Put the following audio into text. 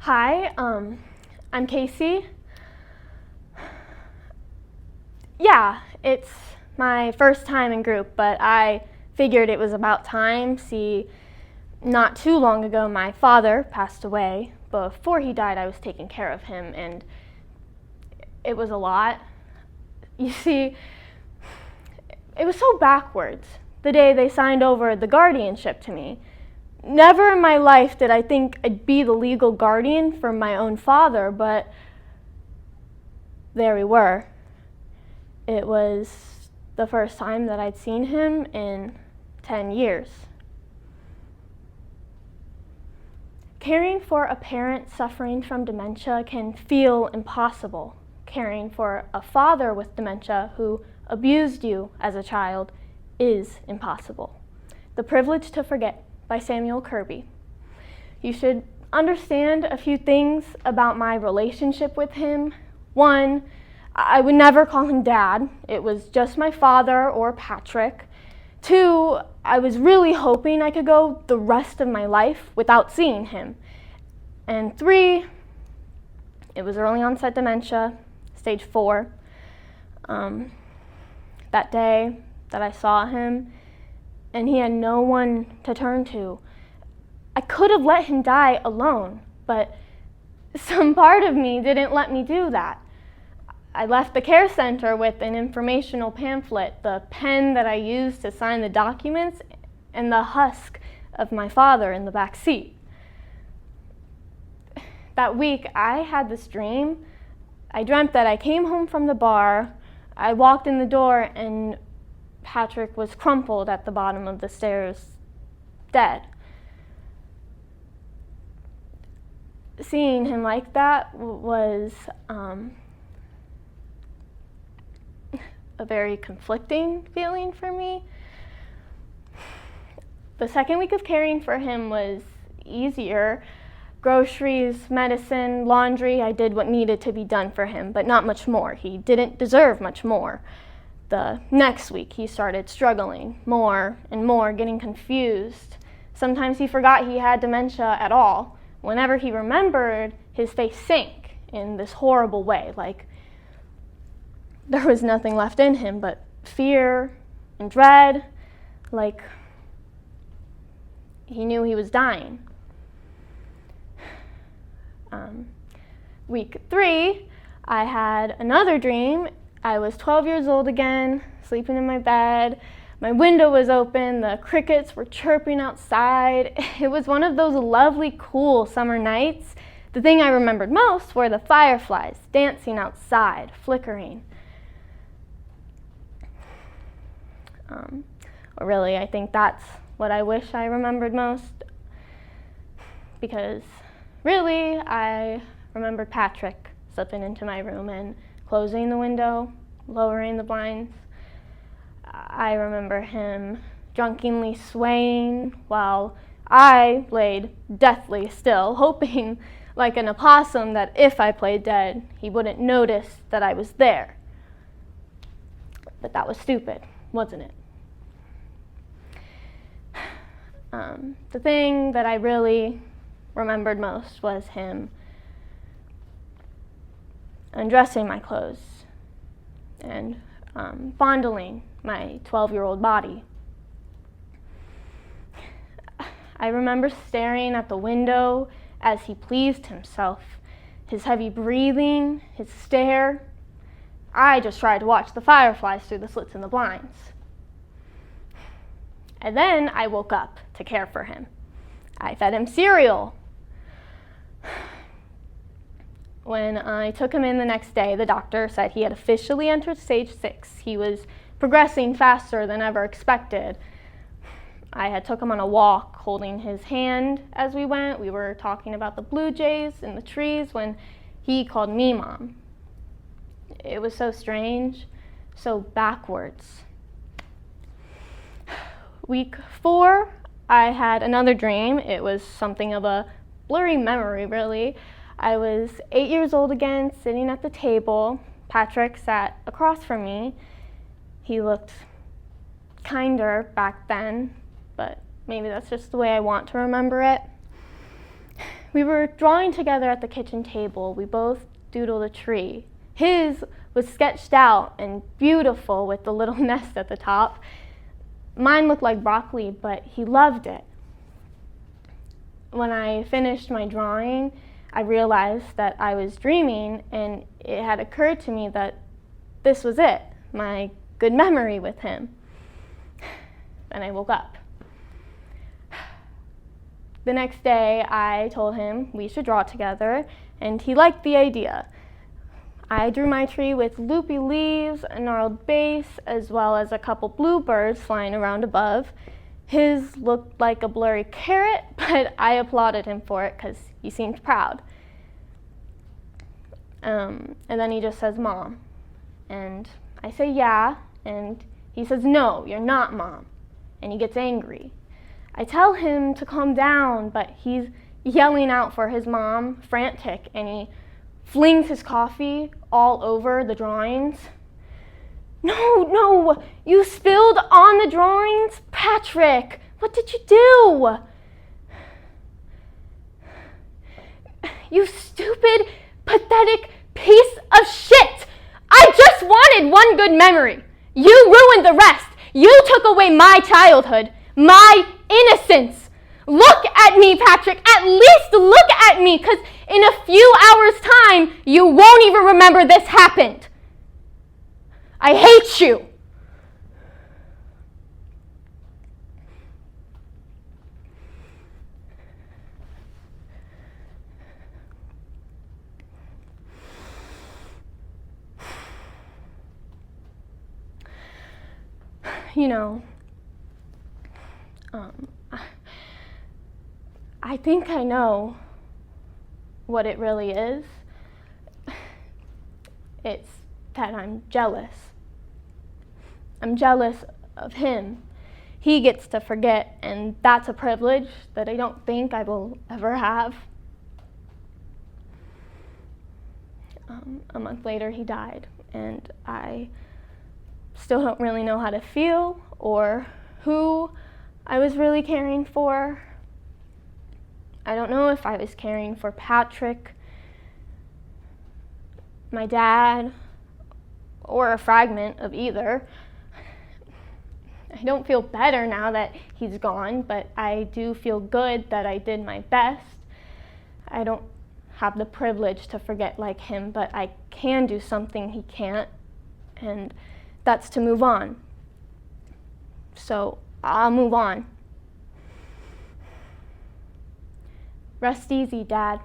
Hi, I'm Casey. Yeah, it's my first time in group, but I figured it was about time. See, not too long ago, my father passed away. Before he died, I was taking care of him, and it was a lot. You see, it was so backwards the day they signed over the guardianship to me. Never in my life did I think I'd be the legal guardian for my own father, but there we were. It was the first time that I'd seen him in 10 years. Caring for a parent suffering from dementia can feel impossible. Caring for a father with dementia who abused you as a child is impossible. The Privilege to Forget by Samuel Kirby. You should understand a few things about my relationship with him. One, I would never call him Dad. It was just my father or Patrick. Two, I was really hoping I could go the rest of my life without seeing him. And three, it was early onset dementia, stage 4. That day that I saw him, and he had no one to turn to. I could have let him die alone, but some part of me didn't let me do that. I left the care center with an informational pamphlet, the pen that I used to sign the documents, and the husk of my father in the back seat. That week, I had this dream. I dreamt that I came home from the bar, I walked in the door, and Patrick was crumpled at the bottom of the stairs, dead. Seeing him like that was a very conflicting feeling for me. The second week of caring for him was easier. Groceries, medicine, laundry, I did what needed to be done for him, but not much more. He didn't deserve much more. The next week, he started struggling more and more, getting confused. Sometimes he forgot he had dementia at all. Whenever he remembered, his face sank in this horrible way, like there was nothing left in him but fear and dread, like he knew he was dying. Week 3, I had another dream. I was 12 years old again, sleeping in my bed. My window was open, the crickets were chirping outside. It was one of those lovely, cool summer nights. The thing I remembered most were the fireflies dancing outside, flickering. Or really, I think that's what I wish I remembered most, because really, I remembered Patrick slipping into my room and closing the window, lowering the blinds. I remember him drunkenly swaying while I laid deathly still, hoping like an opossum that if I played dead, he wouldn't notice that I was there. But that was stupid, wasn't it? The thing that I really remembered most was him undressing my clothes and fondling my 12-year-old body. I remember staring at the window as he pleased himself, his heavy breathing, his stare. I just tried to watch the fireflies through the slits in the blinds. And then I woke up to care for him. I fed him cereal. When I took him in the next day, the doctor said he had officially entered stage 6. He was progressing faster than ever expected. I had took him on a walk, holding his hand as we went. We were talking about the blue jays in the trees when he called me Mom. It was so strange, so backwards. Week 4, I had another dream. It was something of a blurry memory, really. I was 8 years old again, sitting at the table. Patrick sat across from me. He looked kinder back then, but maybe that's just the way I want to remember it. We were drawing together at the kitchen table. We both doodled a tree. His was sketched out and beautiful with the little nest at the top. Mine looked like broccoli, but he loved it. When I finished my drawing, I realized that I was dreaming, and it had occurred to me that this was it, my good memory with him. Then I woke up. The next day, I told him we should draw together, and he liked the idea. I drew my tree with loopy leaves, a gnarled base, as well as a couple bluebirds flying around above. His looked like a blurry carrot, but I applauded him for it because he seemed proud. And then he just says, "Mom." And I say, "Yeah," and he says, "No, you're not Mom." And he gets angry. I tell him to calm down, but he's yelling out for his mom, frantic, and he flings his coffee all over the drawings. No, you spilled on the drawings? Patrick, what did you do? You stupid, pathetic piece of shit! I just wanted one good memory. You ruined the rest. You took away my childhood, my innocence. Look at me, Patrick. At least look at me, because in a few hours' time, you won't even remember this happened. I hate you. You know, I think I know what it really is. It's that I'm jealous. I'm jealous of him. He gets to forget, and that's a privilege that I don't think I will ever have. A month later, he died, and I still don't really know how to feel or who I was really caring for. I don't know if I was caring for Patrick, my dad, or a fragment of either. I don't feel better now that he's gone, but I do feel good that I did my best. I don't have the privilege to forget like him, but I can do something he can't, and that's to move on. So I'll move on. Rest easy, Dad.